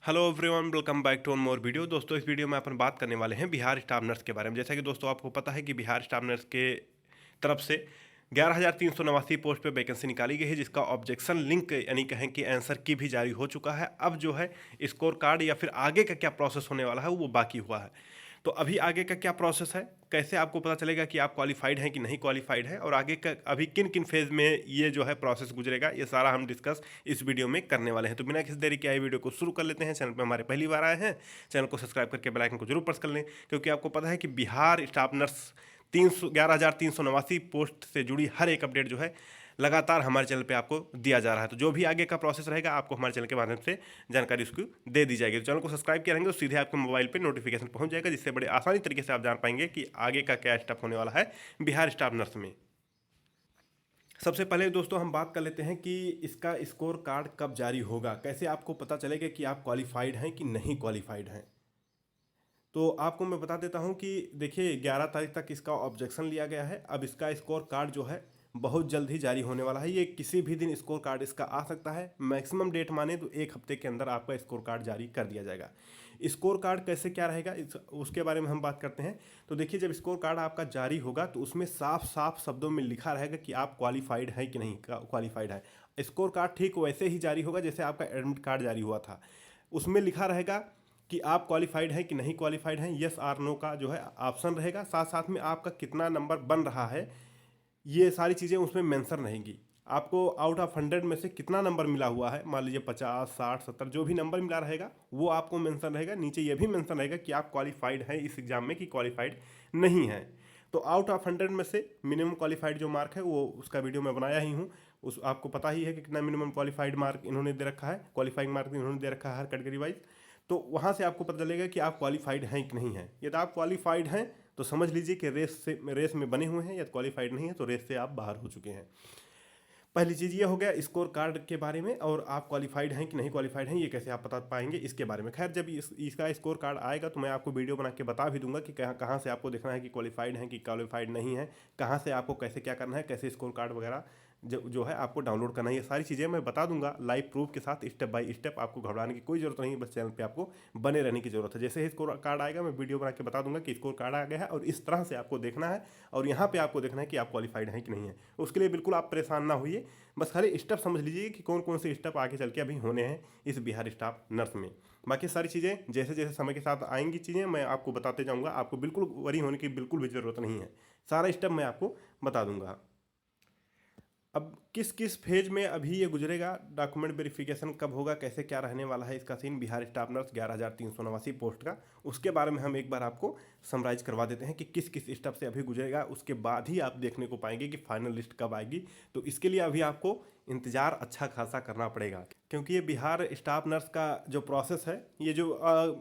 Hello everyone, welcome back to one more video. दोस्तों, इस video में अपन बात करने वाले हैं बिहार स्टाफ नर्स के बारे में। जैसा कि दोस्तों आपको पता है कि बिहार स्टाफ नर्स के तरफ से 11,389 पोस्ट पे वैकेंसी निकाली गई है, जिसका ऑब्जेक्शन लिंक यानी कहें कि आंसर की भी जारी हो चुका है। अब जो है स्कोर कार्ड या फिर आगे का क्या प्रोसेस होने वाला है वो बाकी हुआ है। तो अभी आगे का क्या प्रोसेस है, कैसे आपको पता चलेगा कि आप क्वालिफाइड हैं कि नहीं क्वालिफाइड है, और आगे का अभी किन किन फेज में ये जो है प्रोसेस गुजरेगा, ये सारा हम डिस्कस इस वीडियो में करने वाले हैं। तो बिना किसी देरी के आए वीडियो को शुरू कर लेते हैं। चैनल पर हमारे पहली बार आए हैं, चैनल को सब्सक्राइब करके बेल आइकन को जरूर प्रेस कर लें, क्योंकि आपको पता है कि बिहार स्टाफ नर्स 11,389 पोस्ट से जुड़ी हर एक अपडेट जो है लगातार हमारे चैनल पे आपको दिया जा रहा है। तो जो भी आगे का प्रोसेस रहेगा आपको हमारे चैनल के माध्यम से जानकारी उसको दे दी जाएगी। तो चैनल को सब्सक्राइब किया रहेंगे तो सीधे आपके मोबाइल पे नोटिफिकेशन पहुंच जाएगा, जिससे बड़े आसानी तरीके से आप जान पाएंगे कि आगे का क्या स्टेप होने वाला है बिहार स्टाफ नर्स में। सबसे पहले दोस्तों हम बात कर लेते हैं कि इसका स्कोर कार्ड कब जारी होगा, कैसे आपको पता चलेगा कि आप क्वालिफाइड हैं कि नहीं क्वालिफाइड हैं। तो आपको मैं बता देता हूं कि देखिए 11 तारीख तक इसका ऑब्जेक्शन लिया गया है। अब इसका स्कोर कार्ड जो है बहुत जल्द ही जारी होने वाला है। ये किसी भी दिन स्कोर कार्ड इसका आ सकता है। मैक्सिमम डेट माने तो एक हफ्ते के अंदर आपका स्कोर कार्ड जारी कर दिया जाएगा। स्कोर कार्ड कैसे क्या रहेगा उसके बारे में हम बात करते हैं। तो देखिए, जब स्कोर कार्ड आपका जारी होगा तो उसमें साफ साफ शब्दों में लिखा रहेगा कि आप क्वालिफाइड हैं कि नहीं क्वालिफाइड है। स्कोर कार्ड ठीक वैसे ही जारी होगा जैसे आपका एडमिट कार्ड जारी हुआ था। उसमें लिखा रहेगा कि आप क्वालिफाइड हैं कि नहीं क्वालिफाइड हैं, यस आर नो का जो है ऑप्शन रहेगा। साथ साथ में आपका कितना नंबर बन रहा है ये सारी चीज़ें उसमें मेंशन रहेंगी। आपको आउट ऑफ 100 में से कितना नंबर मिला हुआ है, मान लीजिए 50, 60, 70 जो भी नंबर मिला रहेगा वो आपको मेंशन रहेगा। नीचे ये भी मेंशन रहेगा कि आप क्वालिफाइड हैं इस एग्ज़ाम में कि क्वालिफाइड नहीं है। तो आउट ऑफ 100 में से मिनिमम क्वालिफाइड जो मार्क है वो उसका वीडियो मैं बनाया ही हूँ। उस आपको पता ही है कि कितना मिनिमम क्वालिफाइड मार्क इन्होंने दे रखा है, क्वालिफाइंग मार्क इन्होंने दे रखा है हर कैटेगरी वाइज। तो वहाँ से आपको पता चलेगा कि आप क्वालिफाइड हैं कि नहीं हैं। यदि आप क्वालिफाइड हैं तो समझ लीजिए कि रेस में बने हुए हैं। यदि क्वालिफाइड नहीं है तो रेस से आप बाहर हो चुके हैं। पहली चीज़ ये हो गया स्कोर कार्ड के बारे में, और आप क्वालिफाइड हैं कि नहीं क्वालिफाइड हैं ये कैसे आप बता पाएंगे इसके बारे में। खैर, जब इसका स्कोर कार्ड आएगा तो मैं आपको वीडियो बना के बता भी दूंगा कि कहाँ कहाँ से आपको देखना है कि क्वालिफाइड हैं कि क्वालिफाइड नहीं है, कहाँ से आपको कैसे क्या करना है, कैसे स्कोर कार्ड वगैरह जो है आपको डाउनलोड करना है। ये सारी चीज़ें मैं बता दूंगा लाइव प्रूफ के साथ, स्टेप बाय स्टेप। आपको घबराने की कोई जरूरत नहीं है, बस चैनल पे आपको बने रहने की जरूरत है। जैसे ही स्कोर कार्ड आएगा मैं वीडियो बना के बता दूंगा कि स्कोर कार्ड आ गया है और इस तरह से आपको देखना है, और यहाँ पे आपको देखना है कि आप क्वालिफाइड हैं कि नहीं है। उसके लिए बिल्कुल आप परेशान ना होइए, बस खाली स्टेप समझ लीजिए कि कौन कौन से स्टेप आगे चल के अभी होने हैं इस बिहार स्टाफ नर्स में। बाकी सारी चीज़ें जैसे जैसे समय के साथ आएंगी चीज़ें मैं आपको बताते जाऊँगा। आपको बिल्कुल वरी होने की बिल्कुल भी ज़रूरत नहीं है, सारा स्टेप मैं आपको बता दूंगा। अब किस किस फेज में अभी ये गुजरेगा, डॉक्यूमेंट वेरिफिकेशन कब होगा, कैसे क्या रहने वाला है इसका scene Bihar staff nurse 11,389 post का, उसके बारे में हम एक बार आपको समराइज करवा देते हैं कि किस किस स्टेप से अभी गुजरेगा। उसके बाद ही आप देखने को पाएंगे कि फाइनल लिस्ट कब आएगी। तो इसके लिए अभी आपको इंतज़ार अच्छा खासा करना पड़ेगा, क्योंकि ये बिहार स्टाफ नर्स का जो प्रोसेस है, ये जो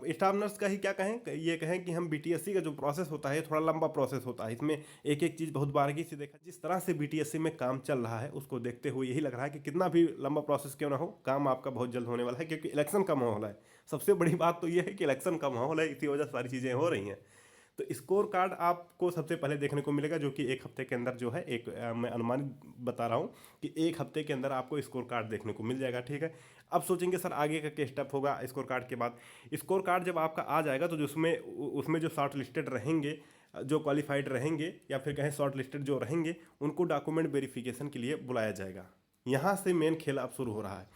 स्टाफ नर्स का ही क्या कहें, ये कहें कि हम बीटीएससी का जो प्रोसेस होता है थोड़ा लंबा प्रोसेस होता है। इसमें एक एक चीज़ बहुत बारीकी से देखा। जिस तरह से बीटीएससी में काम चल रहा है उसको देखते हुए यही लग रहा है कि कितना भी लंबा प्रोसेस क्यों ना हो, काम आपका बहुत जल्द होने वाला है, क्योंकि इलेक्शन का माहौल है। सबसे बड़ी बात तो ये है कि इलेक्शन का माहौल है, इसी वजह सारी चीज़ें हो रही हैं। तो स्कोर कार्ड आपको सबसे पहले देखने को मिलेगा, जो कि एक हफ्ते के अंदर जो है मैं अनुमानित बता रहा हूँ कि एक हफ्ते के अंदर आपको स्कोर कार्ड देखने को मिल जाएगा। ठीक है, अब सोचेंगे सर आगे का क्या स्टेप होगा स्कोर कार्ड के बाद। स्कोर कार्ड जब आपका आ जाएगा तो जो उसमें उसमें जो शॉर्ट लिस्टेड रहेंगे, जो क्वालिफाइड रहेंगे या फिर कहें शॉर्ट लिस्टेड जो रहेंगे, उनको डॉक्यूमेंट वेरिफिकेशन के लिए बुलाया जाएगा। यहाँ से मेन खेल अब शुरू हो रहा है।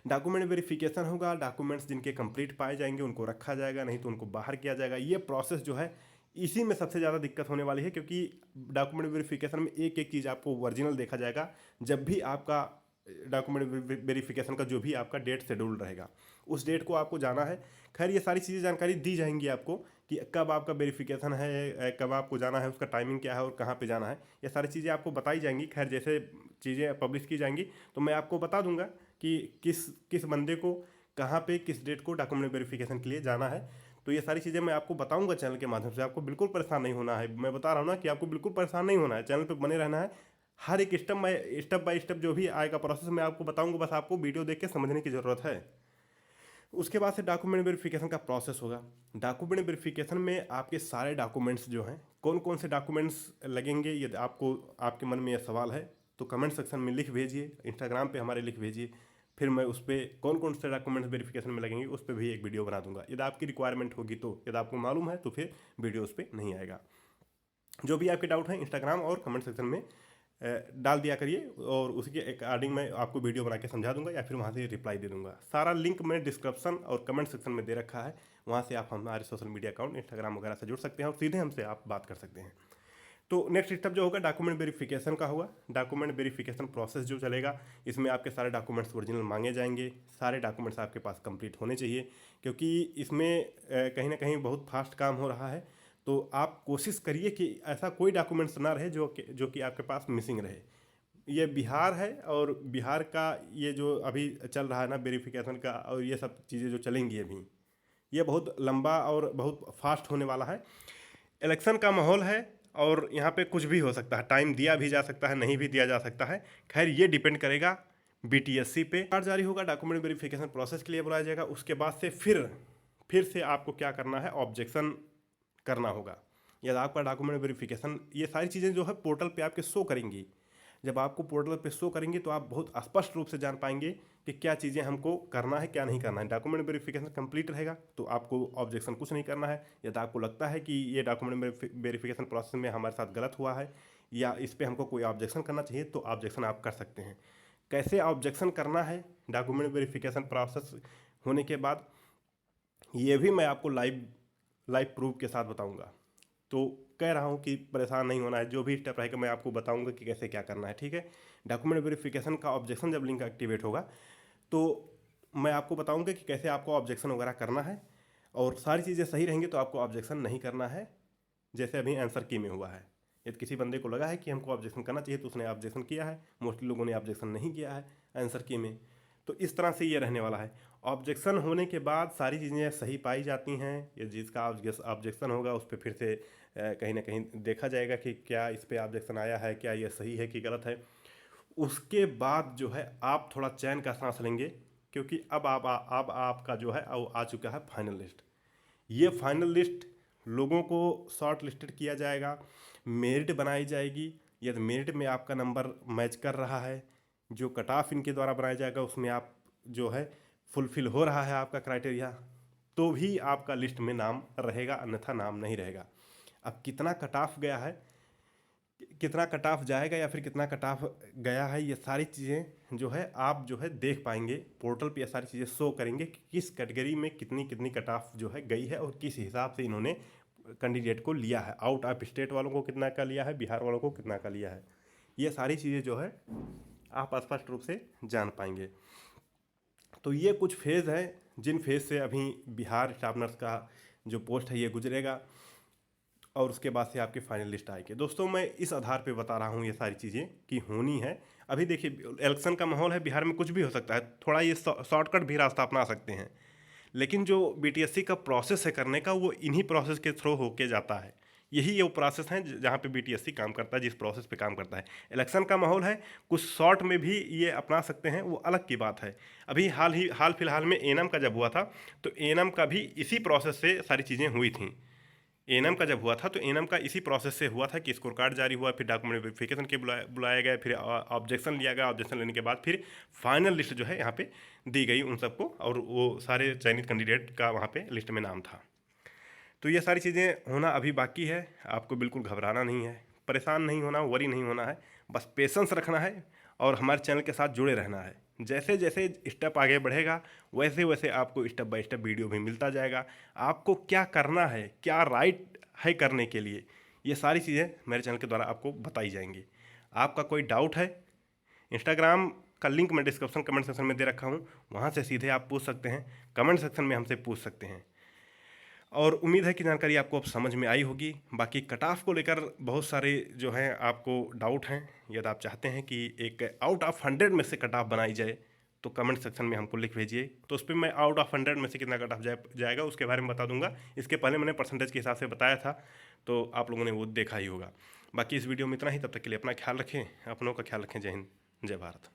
डॉक्यूमेंट वेरिफिकेशन होगा, डॉक्यूमेंट्स जिनके कंप्लीट पाए जाएंगे उनको रखा जाएगा, नहीं तो उनको बाहर किया जाएगा। ये प्रोसेस जो है इसी में सबसे ज़्यादा दिक्कत होने वाली है, क्योंकि डॉक्यूमेंट वेरिफिकेशन में एक एक चीज़ आपको ओरिजिनल देखा जाएगा। जब भी आपका डॉक्यूमेंट वेरिफिकेशन का जो भी आपका डेट शेड्यूल रहेगा उस डेट को आपको जाना है। खैर, ये सारी चीज़ें जानकारी दी जाएंगी आपको कि कब आपका वेरिफिकेशन है, कब आपको जाना है, उसका टाइमिंग क्या है और कहाँ पे जाना है। ये सारी चीज़ें आपको बताई जाएंगी। खैर, जैसे चीज़ें पब्लिश की जाएंगी तो मैं आपको बता दूंगा कि किस किस बंदे को कहाँ पे किस डेट को डॉक्यूमेंट वेरिफिकेशन के लिए जाना है। तो ये सारी चीज़ें मैं आपको बताऊंगा चैनल के माध्यम से। आपको बिल्कुल परेशान नहीं होना है, मैं बता रहा हूँ ना कि आपको बिल्कुल परेशान नहीं होना है, चैनल पे बने रहना है। हर एक स्टेप बाय स्टेप जो भी आएगा प्रोसेस मैं आपको बताऊंगा, बस आपको वीडियो देख के समझने की ज़रूरत है। उसके बाद से डॉक्यूमेंट वेरिफिकेशन का प्रोसेस होगा। डॉक्यूमेंट वेरिफिकेशन में आपके सारे डॉक्यूमेंट्स जो हैं, कौन कौन से डॉक्यूमेंट्स लगेंगे, यदि आपको आपके मन में यह सवाल है तो कमेंट सेक्शन में लिख भेजिए, इंस्टाग्राम पे हमारे लिख भेजिए। फिर मैं उस पर कौन कौन से डॉक्यूमेंट्स वेरिफिकेशन में लगेंगे उस पर भी एक वीडियो बना दूंगा। यदि आपकी रिक्वायरमेंट होगी तो, यदि आपको मालूम है तो फिर वीडियो उस पर नहीं आएगा। जो भी आपके डाउट हैं इंस्टाग्राम और कमेंट सेक्शन में डाल दिया करिए, और उसी के अकॉर्डिंग मैं आपको वीडियो बना के समझा दूंगा या फिर वहाँ से रिप्लाई दे दूंगा। सारा लिंक मैंने डिस्क्रिप्शन और कमेंट सेक्शन में दे रखा है, वहाँ से आप हमारे सोशल मीडिया अकाउंट इंस्टाग्राम वगैरह से जुड़ सकते हैं और सीधे हमसे आप बात कर सकते हैं। तो नेक्स्ट स्टेप जो होगा डॉक्यूमेंट वेरिफिकेशन का होगा। डॉक्यूमेंट वेरिफिकेशन प्रोसेस जो चलेगा, इसमें आपके सारे डॉक्यूमेंट्स ओरिजिनल मांगे जाएंगे। सारे डॉक्यूमेंट्स आपके पास कंप्लीट होने चाहिए, क्योंकि इसमें कहीं ना कहीं बहुत फास्ट काम हो रहा है। तो आप कोशिश करिए कि ऐसा कोई डॉक्यूमेंट्स ना रहे जो कि आपके पास मिसिंग रहे। ये बिहार है, और बिहार का ये जो अभी चल रहा है ना वेरिफिकेशन का, और ये सब चीज़ें जो चलेंगी अभी, ये बहुत लंबा और बहुत फास्ट होने वाला है। इलेक्शन का माहौल है और यहाँ पे कुछ भी हो सकता है, टाइम दिया भी जा सकता है, नहीं भी दिया जा सकता है। खैर ये डिपेंड करेगा बीटीएससी पे। कार्ड जारी होगा, डॉक्यूमेंट वेरिफिकेशन प्रोसेस के लिए बुलाया जाएगा। उसके बाद से फिर से आपको क्या करना है, ऑब्जेक्शन करना होगा। यदि आपका डॉक्यूमेंट वेरिफिकेशन, ये सारी चीज़ें जो है पोर्टल पे आपके शो करेंगी। जब आपको पोर्टल पे शो करेंगे तो आप बहुत स्पष्ट रूप से जान पाएंगे कि क्या चीज़ें हमको करना है, क्या नहीं करना है। डॉक्यूमेंट वेरिफिकेशन कंप्लीट रहेगा तो आपको ऑब्जेक्शन कुछ नहीं करना है। यदि आपको लगता है कि ये डॉक्यूमेंट वेरिफिकेशन प्रोसेस में हमारे साथ गलत हुआ है या इस पर हमको कोई ऑब्जेक्शन करना चाहिए, तो ऑब्जेक्शन आप कर सकते हैं। कैसे ऑब्जेक्शन करना है डॉक्यूमेंट वेरिफिकेशन प्रोसेस होने के बाद, ये भी मैं आपको लाइव प्रूफ के साथ बताऊँगा। तो कह रहा हूँ कि परेशान नहीं होना है, जो भी स्टेप रहेगा मैं आपको बताऊंगा कि कैसे क्या करना है, ठीक है। डॉक्यूमेंट वेरिफिकेशन का ऑब्जेक्शन जब लिंक एक्टिवेट होगा तो मैं आपको बताऊंगा कि कैसे आपको ऑब्जेक्शन वगैरह करना है, और सारी चीज़ें सही रहेंगी तो आपको ऑब्जेक्शन नहीं करना है। जैसे अभी आंसर की में हुआ है, यदि किसी बंदे को लगा है कि हमको ऑब्जेक्शन करना चाहिए तो उसने ऑब्जेक्शन किया है, मोस्टली लोगों ने ऑब्जेक्शन नहीं किया है आंसर की में। तो इस तरह से ये रहने वाला है। ऑब्जेक्शन होने के बाद सारी चीज़ें सही पाई जाती हैं, ये जिसका ऑब्जेक्शन होगा उस पर फिर से कहीं ना कहीं देखा जाएगा कि क्या इस पर ऑब्जेक्शन आया है, क्या ये सही है कि गलत है। उसके बाद जो है आप थोड़ा चैन का सांस लेंगे, क्योंकि अब आपका जो है वो आ चुका है फाइनल लिस्ट। ये फाइनल लिस्ट लोगों को शॉर्ट लिस्टेड किया जाएगा, मेरिट बनाई जाएगी। यदि मेरिट में आपका नंबर मैच कर रहा है, जो कट ऑफ इनके द्वारा बनाया जाएगा उसमें आप जो है फुलफिल हो रहा है आपका क्राइटेरिया, तो भी आपका लिस्ट में नाम रहेगा, अन्यथा नाम नहीं रहेगा। अब कितना कट ऑफ गया है, कितना कट ऑफ जाएगा या फिर कितना कट ऑफ गया है, ये सारी चीज़ें जो है आप जो है देख पाएंगे पोर्टल पे। ये सारी चीज़ें शो करेंगे कि किस कैटेगरी में कितनी कितनी कट ऑफ जो है गई है और किस हिसाब से इन्होंने कैंडिडेट को लिया है। आउट ऑफ स्टेट वालों को कितना का लिया है, बिहार वालों को कितना का लिया है, ये सारी चीज़ें जो है आप स्पष्ट रूप से जान पाएंगे। तो ये कुछ फेज़ है जिन फेज़ से अभी बिहार स्टाफ नर्स का जो पोस्ट है ये गुजरेगा, और उसके बाद से आपके फाइनल लिस्ट आएगी। दोस्तों मैं इस आधार पे बता रहा हूँ ये सारी चीज़ें कि होनी है। अभी देखिए इलेक्शन का माहौल है, बिहार में कुछ भी हो सकता है, थोड़ा ये शॉर्टकट भी रास्ता अपना सकते हैं, लेकिन जो बीटीएससी का प्रोसेस है करने का वो इन्हीं प्रोसेस के थ्रू होके जाता है। यही वो प्रोसेस है जहाँ पे बीटीएससी काम करता है, जिस प्रोसेस पे काम करता है। इलेक्शन का माहौल है, कुछ शॉर्ट में भी ये अपना सकते हैं, वो अलग की बात है। अभी हाल फिलहाल में एएनएम का जब हुआ था तो एएनएम का भी इसी प्रोसेस से सारी चीज़ें हुई थी। एएनएम का जब हुआ था तो एएनएम का इसी प्रोसेस से हुआ था कि स्कोर कार्ड जारी हुआ, फिर डॉक्यूमेंट वेरिफिकेशन के बुलाया गया, फिर ऑब्जेक्शन लिया गया, ऑब्जेक्शन लेने के बाद फिर फाइनल लिस्ट जो है यहाँ पे दी गई उन सबको, और वो सारे चयनित कैंडिडेट का वहाँ पे लिस्ट में नाम था। तो ये सारी चीज़ें होना अभी बाकी है। आपको बिल्कुल घबराना नहीं है, परेशान नहीं होना, वरी नहीं होना है, बस पेशेंस रखना है और हमारे चैनल के साथ जुड़े रहना है। जैसे जैसे स्टेप आगे बढ़ेगा वैसे वैसे आपको स्टेप बाय स्टेप वीडियो भी मिलता जाएगा। आपको क्या करना है, क्या राइट है करने के लिए, ये सारी चीज़ें मेरे चैनल के द्वारा आपको बताई जाएंगी। आपका कोई डाउट है, इंस्टाग्राम का लिंक मैं डिस्क्रिप्शन कमेंट सेक्शन में दे रखा हूँ, वहाँ से सीधे आप पूछ सकते हैं, कमेंट सेक्शन में हमसे पूछ सकते हैं। और उम्मीद है कि जानकारी आपको अब समझ में आई होगी। बाकी कट ऑफ को लेकर बहुत सारे जो हैं आपको डाउट हैं, यदि आप चाहते हैं कि एक आउट ऑफ 100 में से कट ऑफ बनाई जाए तो कमेंट सेक्शन में हमको लिख भेजिए, तो उस पर मैं आउट ऑफ 100 में से कितना कट ऑफ जाएगा उसके बारे में बता दूंगा। इसके पहले मैंने परसेंटेज के हिसाब से बताया था, तो आप लोगों ने वो देखा ही होगा। बाकी इस वीडियो में इतना ही, तब तक के लिए अपना ख्याल रखें, अपनों का ख्याल रखें। जय हिंद, जय भारत।